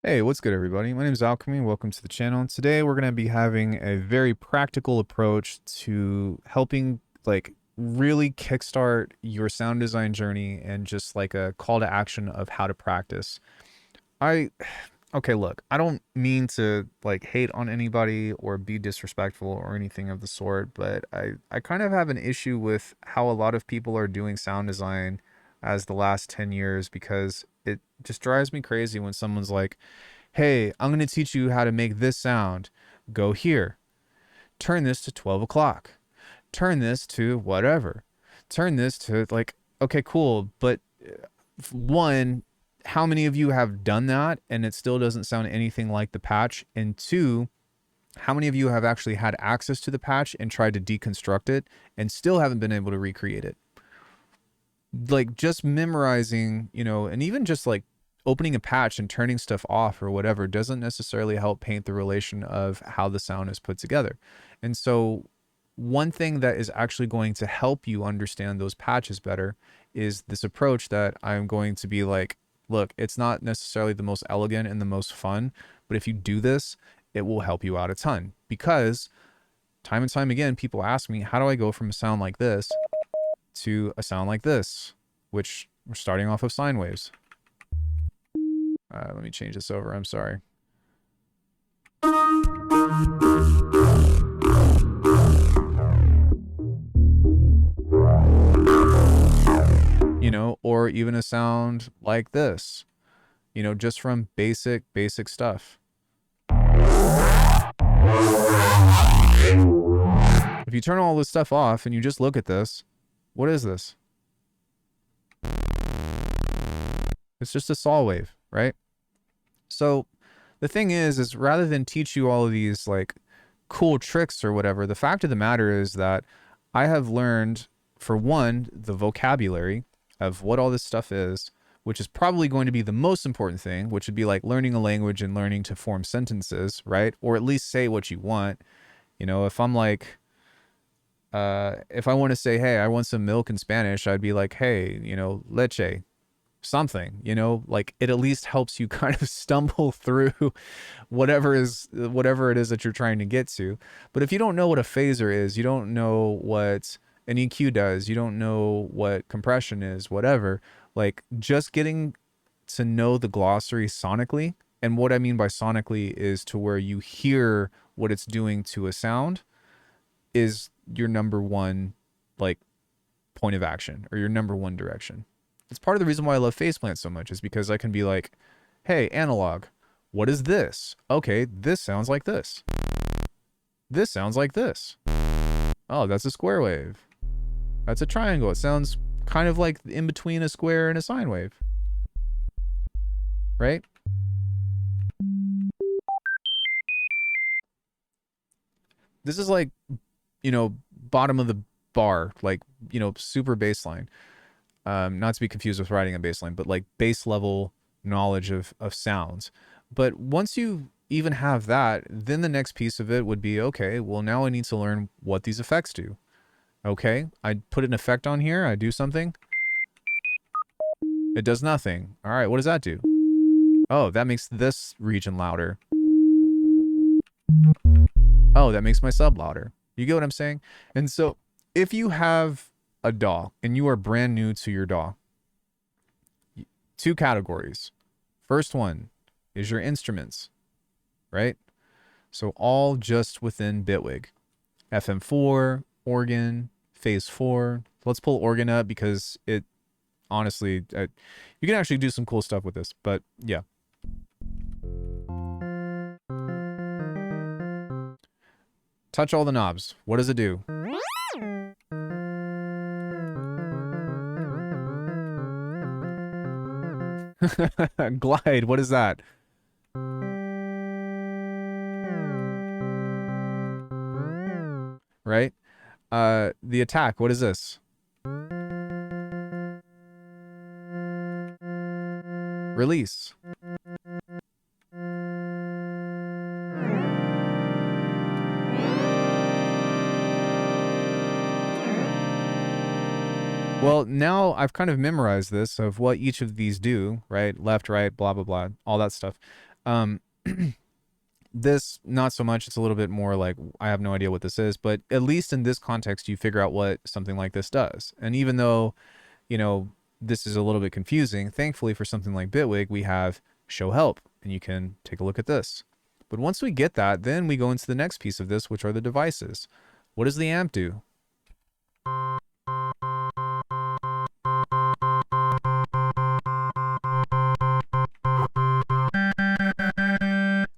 Hey, what's good, everybody? My name is Alckemy. Welcome to the channel. Today, we're going to be having a very practical approach to helping, really kickstart your sound design journey and just like a call to action of how to practice. I, okay, look, I don't mean to like hate on anybody or be disrespectful or anything of the sort, but I kind of have an issue with how a lot of people are doing sound design as the last 10 years because it just drives me crazy when someone's like, hey, I'm going to teach you how to make this sound. Go here. Turn this to 12 o'clock. Turn this to whatever. Turn this to like, okay, cool. But one, how many of you have done that and it still doesn't sound anything like the patch? And two, how many of you have actually had access to the patch and tried to deconstruct it and still haven't been able to recreate it? Like just memorizing, and even just like opening a patch and turning stuff off or whatever doesn't necessarily help paint the relation of how the sound is put together. And so one thing that is actually going to help you understand those patches better is this approach that I'm going to be like, look, it's not necessarily the most elegant and the most fun, but if you do this, it will help you out a ton. Because time and time again, people ask me, how do I go from a sound like this to a sound like this, which we're starting off of sine waves. Let me change this over. I'm sorry. Or even a sound like this, just from basic stuff. If you turn all this stuff off and you just look at this, what is this? It's just a saw wave, right? So the thing is rather than teach you all of these like cool tricks or whatever, the fact of the matter is that I have learned, for one, the vocabulary of what all this stuff is, which is probably going to be the most important thing, which would be like learning a language and learning to form sentences, right? Or at least say what you want. If I'm like, if I want to say, hey, I want some milk in Spanish, I'd be like, hey, leche, something, like it at least helps you kind of stumble through whatever it is that you're trying to get to. But if you don't know what a phaser is, you don't know what an EQ does, you don't know what compression is, whatever, like just getting to know the glossary sonically. And what I mean by sonically is to where you hear what it's doing to a sound is your number one like point of action or your number one direction. It's part of the reason why I love faceplant so much, is because I can be like, hey, analog, what is this? Okay, this sounds like this. This sounds like this. Oh, that's a square wave. That's a triangle. It sounds kind of like in between a square and a sine wave. Right? This is like, bottom of the bar, like, super baseline. Not to be confused with writing a baseline, but like base level knowledge of sounds. But once you even have that, then the next piece of it would be, okay, well, now I need to learn what these effects do. Okay, I put an effect on here, I do something. It does nothing. All right, what does that do? Oh, that makes this region louder. Oh, that makes my sub louder. You get what I'm saying? And so if you have a DAW and you are brand new to your DAW, two categories. First one is your instruments, right? So all just within Bitwig. FM4, organ, phase 4. Let's pull organ up because it honestly, you can actually do some cool stuff with this, but yeah. Touch all the knobs. What does it do? Glide, what is that? Right? The attack, what is this? Release. Well, now I've kind of memorized this of what each of these do, right? Left, right, blah, blah, blah, all that stuff. Um, this, not so much. It's a little bit more like, I have no idea what this is, but at least in this context, you figure out what something like this does. And even though, you know, this is a little bit confusing, thankfully for something like Bitwig, we have show help, and you can take a look at this. But once we get that, then we go into the next piece of this, which are the devices. What does the amp do?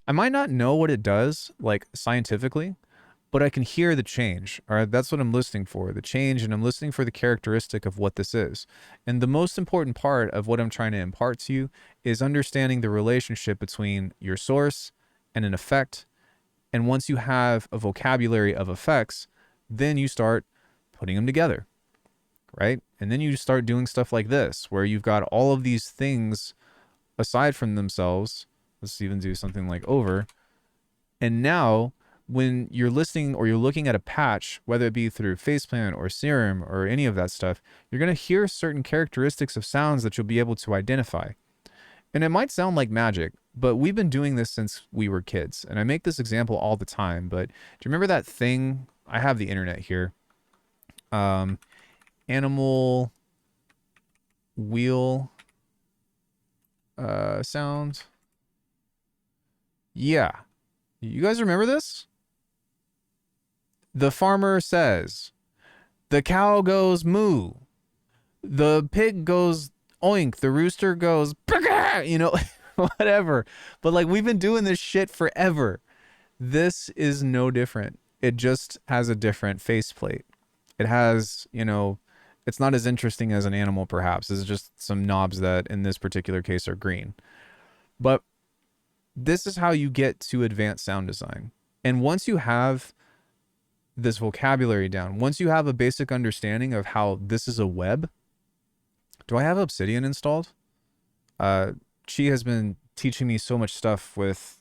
I might not know what it does, like scientifically, but I can hear the change. All right, that's what I'm listening for, the change, and I'm listening for the characteristic of what this is. And the most important part of what I'm trying to impart to you is understanding the relationship between your source and an effect. And once you have a vocabulary of effects, then you start putting them together, right? And then you start doing stuff like this, where you've got all of these things aside from themselves. Let's even do something like over. And now when you're listening or you're looking at a patch, whether it be through Faceplant or Serum or any of that stuff, you're going to hear certain characteristics of sounds that you'll be able to identify. And it might sound like magic, but we've been doing this since we were kids. And I make this example all the time, but do you remember that thing? I have the internet here. Animal wheel sound. Yeah. You guys remember this? The farmer says, the cow goes moo. The pig goes oink. The rooster goes, you know, whatever. But like, we've been doing this shit forever. This is no different. It just has a different faceplate. It has, you know, it's not as interesting as an animal, perhaps. It's just some knobs that in this particular case are green. But this is how you get to advanced sound design. And once you have this vocabulary down, once you have a basic understanding of how this is a web. Do I have Obsidian installed? She has been teaching me so much stuff with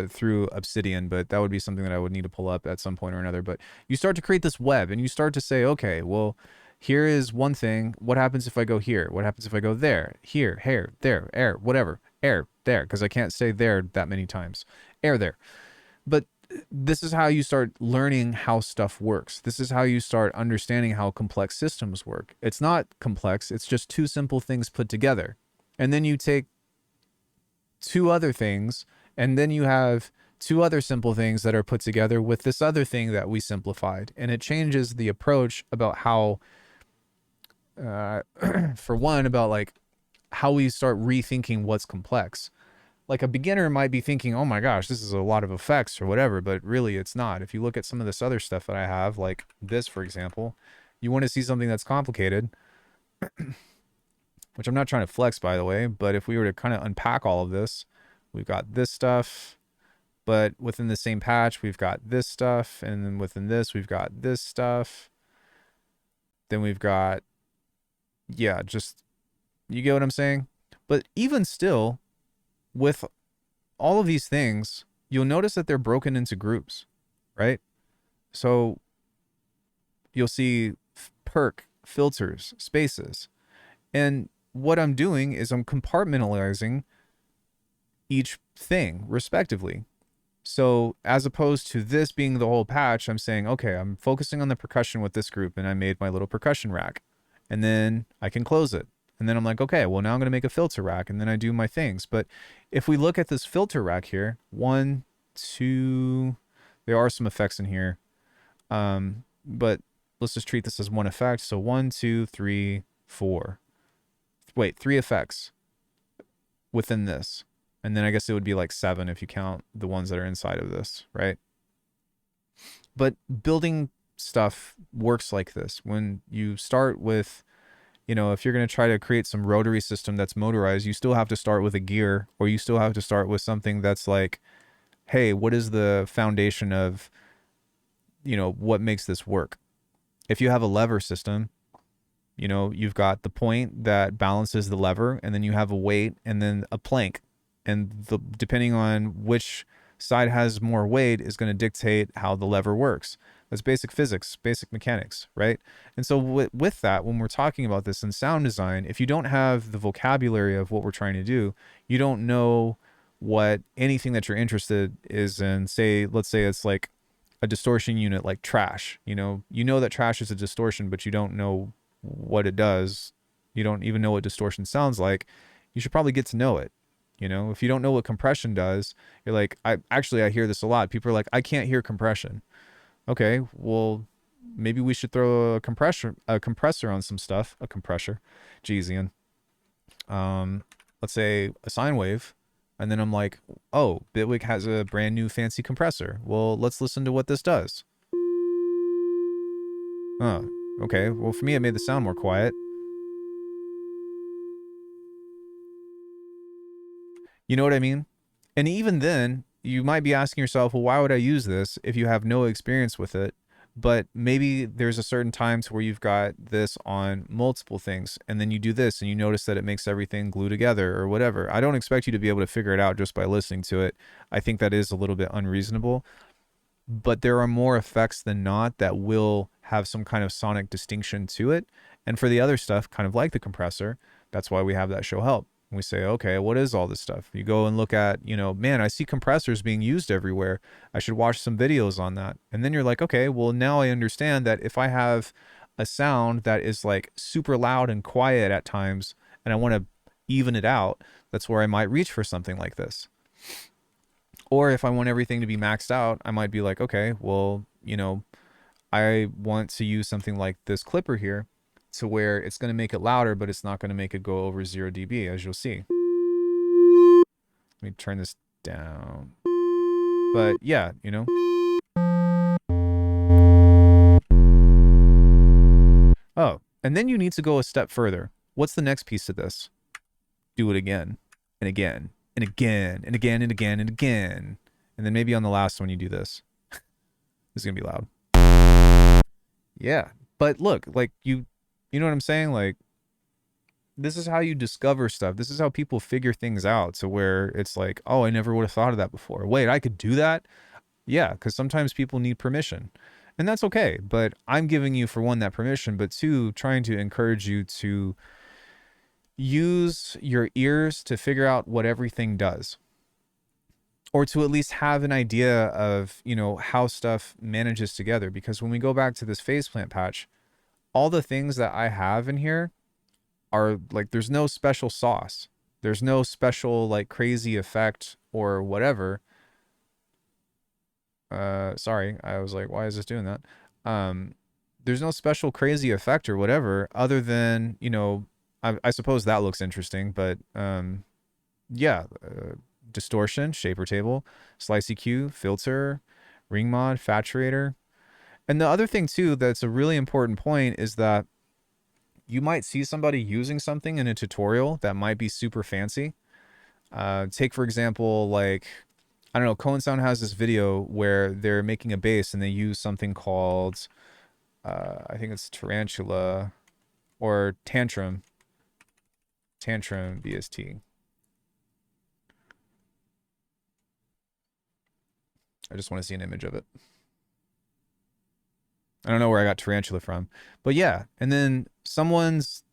through Obsidian, but that would be something that I would need to pull up at some point or another. But you start to create this web and you start to say, okay, well, here is one thing. What happens if I go here? What happens if I go there, here, here, there, air, whatever, air, there, because I can't say there that many times. Air there. But this is how you start learning how stuff works. This is how you start understanding how complex systems work. It's not complex. It's just two simple things put together. And then you take two other things, and then you have two other simple things that are put together with this other thing that we simplified. And it changes the approach about how, for one, about like how we start rethinking what's complex. Like a beginner might be thinking, oh my gosh, this is a lot of effects or whatever, but really it's not. If you look at some of this other stuff that I have, like this, for example, you want to see something that's complicated, which I'm not trying to flex, by the way, but if we were to kind of unpack all of this, we've got this stuff, but within the same patch, we've got this stuff, and then within this, we've got this stuff. Then we've got, yeah, just, you get what I'm saying? But even still, with all of these things, you'll notice that they're broken into groups, right? So you'll see perk, filters, spaces. And what I'm doing is I'm compartmentalizing each thing respectively. So as opposed to this being the whole patch, I'm saying, okay, I'm focusing on the percussion with this group, and I made my little percussion rack. And then I can close it. And then I'm like, okay, well, now I'm going to make a filter rack, and then I do my things. But if we look at this filter rack here, 1, 2, there are some effects in here. But let's just treat this as one effect. So 1, 2, 3, 4. Wait, 3 effects within this. And then I guess it would be like 7 if you count the ones that are inside of this, right? But building stuff works like this. When you start with, you know, if you're going to try to create some rotary system that's motorized, you still have to start with a gear, or you still have to start with something that's like, hey, what is the foundation of, you know, what makes this work? If you have a lever system, you know, you've got the point that balances the lever, and then you have a weight and then a plank. And depending on which side has more weight is going to dictate how the lever works. That's basic physics, basic mechanics, right? And so with that, when we're talking about this in sound design, if you don't have the vocabulary of what we're trying to do, you don't know what anything that you're interested is in, say, let's say it's like a distortion unit like trash. You know that trash is a distortion, but you don't know what it does. You don't even know what distortion sounds like. You should probably get to know it. If you don't know what compression does, you're like, I hear this a lot. People are like, I can't hear compression. Okay, well, maybe we should throw a compressor on some stuff. A compressor. Geez, Ian. Let's say a sine wave. And then I'm like, oh, Bitwig has a brand new fancy compressor. Well, let's listen to what this does. Oh, okay. Well, for me, it made the sound more quiet. You know what I mean? And even then, you might be asking yourself, well, why would I use this if you have no experience with it? But maybe there's a certain time to where you've got this on multiple things, and then you do this and you notice that it makes everything glue together or whatever. I don't expect you to be able to figure it out just by listening to it. I think that is a little bit unreasonable, but there are more effects than not that will have some kind of sonic distinction to it. And for the other stuff, kind of like the compressor, that's why we have that show help. We say, okay, what is all this stuff? You go and look at, man, I see compressors being used everywhere. I should watch some videos on that. And then you're like, okay, well, now I understand that if I have a sound that is like super loud and quiet at times, and I want to even it out, that's where I might reach for something like this. Or if I want everything to be maxed out, I might be like, okay, well, I want to use something like this clipper here to where it's going to make it louder, but it's not going to make it go over 0 dB, as you'll see. Let me turn this down. But yeah, Oh, and then you need to go a step further. What's the next piece of this? Do it again and again and again and again and again and again. And then maybe on the last one you do this. This is going to be loud. Yeah. But look, like you know what I'm saying? Like, this is how you discover stuff. This is how people figure things out to where it's like, oh, I never would have thought of that before. Wait, I could do that? Yeah, because sometimes people need permission. And that's okay. But I'm giving you, for one, that permission, but two, trying to encourage you to use your ears to figure out what everything does. Or to at least have an idea of, how stuff manages together. Because when we go back to this faceplant patch, all the things that I have in here are like, there's no special sauce. There's no special like crazy effect or whatever. Sorry, I was like, why is this doing that? There's no special crazy effect or whatever other than, I suppose that looks interesting, but yeah, distortion, shaper table, slice EQ, filter, ring mod, saturator. And the other thing too that's a really important point is that you might see somebody using something in a tutorial that might be super fancy. Take, for example, like, I don't know, Cohen Sound has this video where they're making a bass and they use something called, I think it's Tarantula or Tantrum BST. I just want to see an image of it. I don't know where I got Tarantula from, but yeah. And then someone's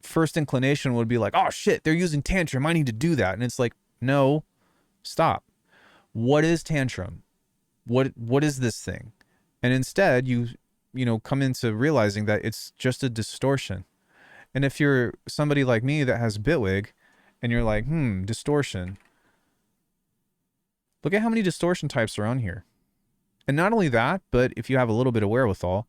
first inclination would be like, oh shit, they're using Tantrum, I need to do that. And it's like, no, stop. What is Tantrum? What is this thing? And instead you come into realizing that it's just a distortion. And if you're somebody like me that has Bitwig and you're like, distortion, look at how many distortion types are on here. And not only that, but if you have a little bit of wherewithal,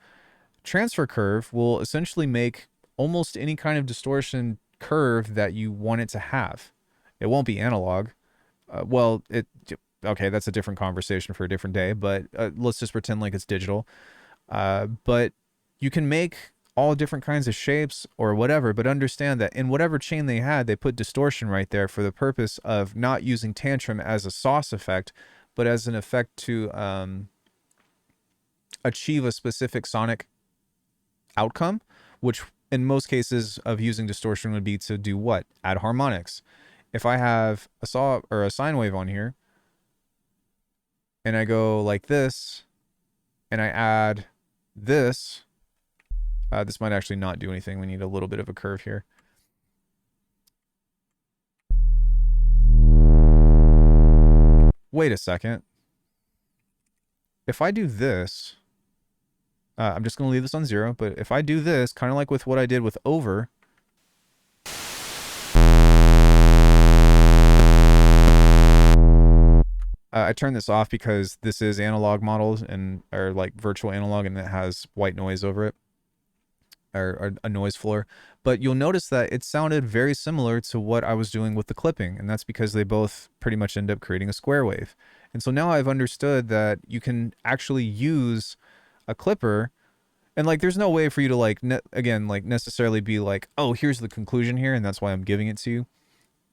transfer curve will essentially make almost any kind of distortion curve that you want it to have. It won't be analog. Okay, that's a different conversation for a different day, but let's just pretend like it's digital. But you can make all different kinds of shapes or whatever, but understand that in whatever chain they had, they put distortion right there for the purpose of not using Tantrum as a sauce effect, but as an effect to achieve a specific sonic outcome, which in most cases of using distortion would be to do what? Add harmonics. If I have a saw or a sine wave on here, and I go like this, and I add this, this might actually not do anything. We need a little bit of a curve here. wait a second. If I do this, I'm just going to leave this on 0, but if I do this, kind of like with what I did with over, I turn this off because this is analog models and or like virtual analog, and it has white noise over it, or a noise floor. But you'll notice that it sounded very similar to what I was doing with the clipping, and that's because they both pretty much end up creating a square wave. And so now I've understood that you can actually use a clipper, and like there's no way for you to like again like necessarily be like, oh, here's the conclusion here and that's why I'm giving it to you.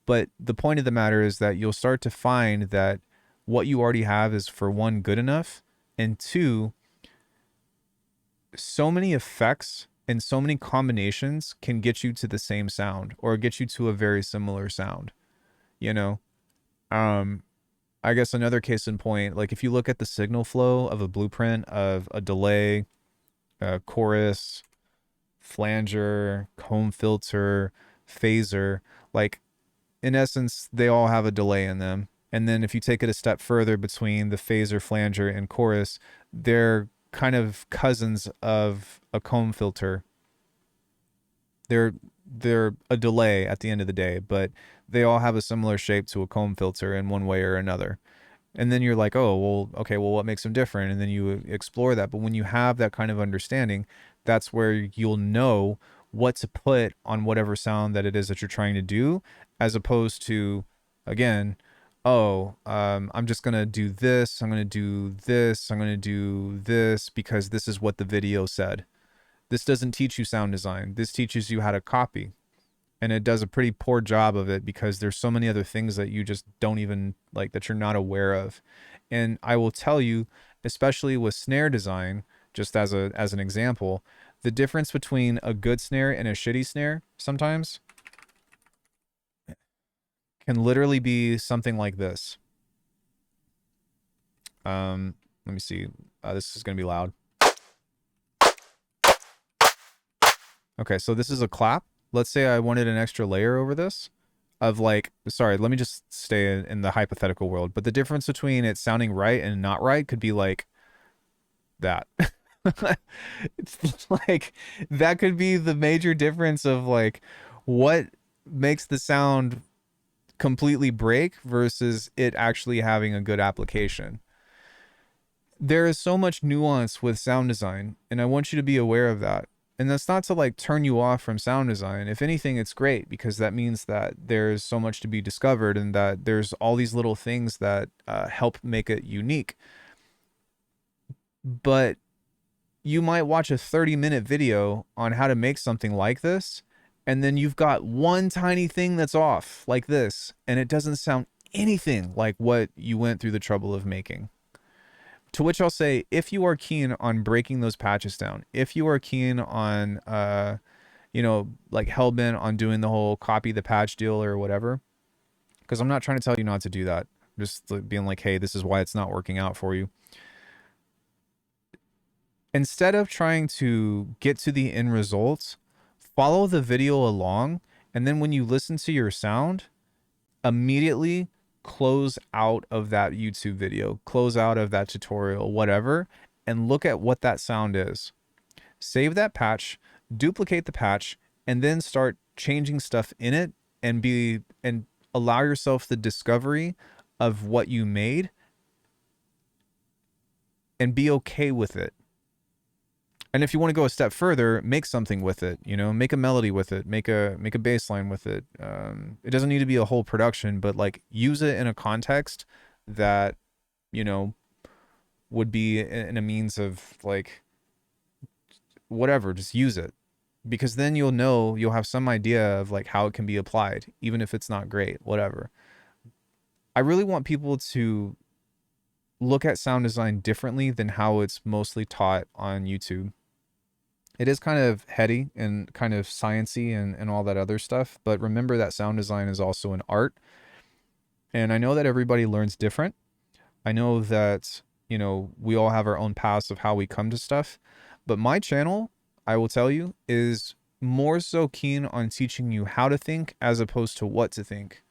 But the point of the matter is that you'll start to find that what you already have is, for one, good enough, and two, so many effects and so many combinations can get you to the same sound or get you to a very similar sound, you know? I guess another case in point, like if you look at the signal flow of a blueprint of a delay, chorus, flanger, comb filter, phaser, like in essence, they all have a delay in them. And then if you take it a step further between the phaser, flanger, and chorus, they're kind of cousins of a comb filter. They're a delay at the end of the day, but they all have a similar shape to a comb filter in one way or another. And then you're like, oh, well, okay, well, what makes them different? And then you explore that. But when you have that kind of understanding, that's where you'll know what to put on whatever sound that it is that you're trying to do, as opposed to, again, oh, I'm just going to do this. I'm going to do this. I'm going to do this because this is what the video said. This doesn't teach you sound design. This teaches you how to copy. And it does a pretty poor job of it because there's so many other things that you just don't even like, that you're not aware of. And I will tell you, especially with snare design, just as an example, the difference between a good snare and a shitty snare sometimes can literally be something like this. Let me see. This is going to be loud. Okay, so this is a clap. Let's say I wanted an extra layer over this of like, sorry, let me just stay in the hypothetical world. But the difference between it sounding right and not right could be like that. It's like, that could be the major difference of like what makes the sound completely break versus it actually having a good application. There is so much nuance with sound design, and I want you to be aware of that. And that's not to like turn you off from sound design. If anything, it's great because that means that there's so much to be discovered and that there's all these little things that help make it unique. But you might watch a 30-minute video on how to make something like this, and then you've got one tiny thing that's off like this, and it doesn't sound anything like what you went through the trouble of making. To which I'll say, if you are keen on breaking those patches down, if you are keen on, you know, like hell-bent on doing the whole copy the patch deal or whatever, because I'm not trying to tell you not to do that. Just being like, hey, this is why it's not working out for you. Instead of trying to get to the end results, follow the video along, and then when you listen to your sound, immediately close out of that YouTube video, close out of that tutorial, whatever, and look at what that sound is. Save that patch, duplicate the patch, and then start changing stuff in it and allow yourself the discovery of what you made and be okay with it. And if you want to go a step further, make something with it, you know, make a melody with it, make a bass line with it. It doesn't need to be a whole production, but like use it in a context that, you know, would be in a means of like, whatever, just use it. Because then you'll know, you'll have some idea of like how it can be applied, even if it's not great, whatever. I really want people to look at sound design differently than how it's mostly taught on YouTube. It is kind of heady and kind of sciencey and all that other stuff, but remember that sound design is also an art. And I know that everybody learns different. I know that, you know, we all have our own paths of how we come to stuff, but my channel, I will tell you, is more so keen on teaching you how to think as opposed to what to think.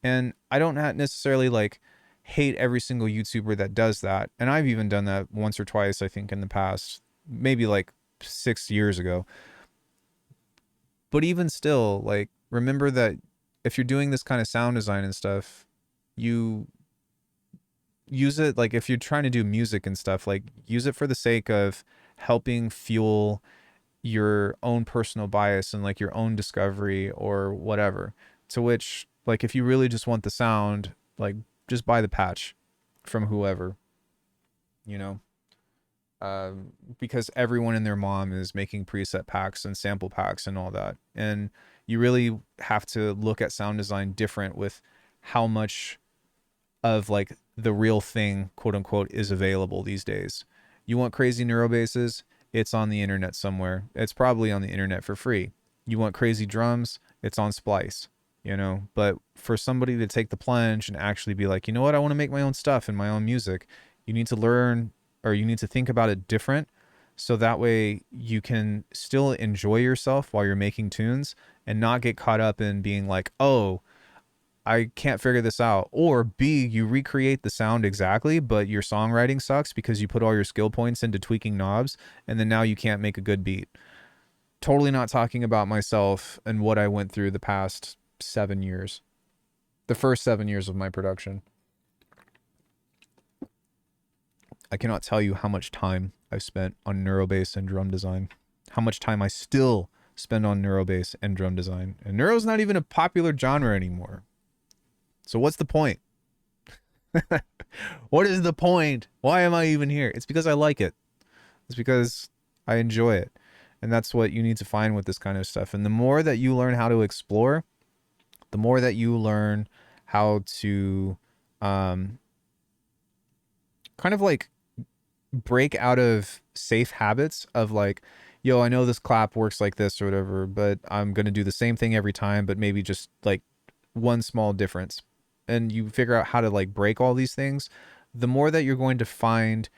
And I don't necessarily like hate every single YouTuber that does that. And I've even done that once or twice, I think, in the past, maybe like 6 years ago. But even still, like, remember that if you're doing this kind of sound design and stuff, you use it, like, if you're trying to do music and stuff, like, use it for the sake of helping fuel your own personal bias and like your own discovery or whatever. To which, like, if you really just want the sound, like, just buy the patch from whoever, you know, because everyone and their mom is making preset packs and sample packs and all that. And you really have to look at sound design different with how much of like the real thing, quote unquote, is available these days. You want crazy neurobasses? It's on the internet somewhere. It's probably on the internet for free. You want crazy drums? It's on Splice, you know? But for somebody to take the plunge and actually be like, you know what, I want to make my own stuff and my own music, you need to learn, or you need to think about it different, so that way you can still enjoy yourself while you're making tunes and not get caught up in being like, oh, I can't figure this out. Or B, you recreate the sound exactly, but your songwriting sucks because you put all your skill points into tweaking knobs, and then now you can't make a good beat. Totally not talking about myself and what I went through the past 7 years. The first 7 years of my production. I cannot tell you how much time I've spent on neurobass and drum design. How much time I still spend on neurobass and drum design. And neuro's not even a popular genre anymore. So what's the point? What is the point? Why am I even here? It's because I like it. It's because I enjoy it. And that's what you need to find with this kind of stuff. And the more that you learn how to explore, the more that you learn how to kind of like break out of safe habits of like, yo, I know this clap works like this or whatever, but I'm going to do the same thing every time, but maybe just like one small difference. And you figure out how to like break all these things, the more that you're going to find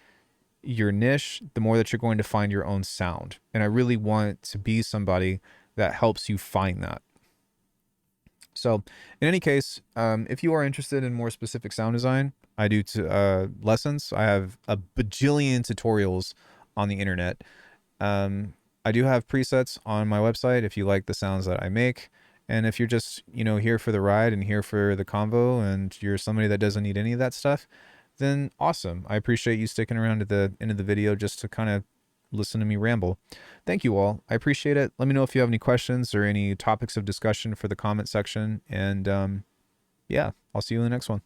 your niche, the more that you're going to find your own sound. And I really want to be somebody that helps you find that. So in any case, if you are interested in more specific sound design, I do lessons. I have a bajillion tutorials on the internet. I do have presets on my website if you like the sounds that I make. And if you're just, you know, here for the ride and here for the convo and you're somebody that doesn't need any of that stuff, then awesome. I appreciate you sticking around to the end of the video just to kind of listen to me ramble. Thank you all. I appreciate it. Let me know if you have any questions or any topics of discussion for the comment section. And yeah, I'll see you in the next one.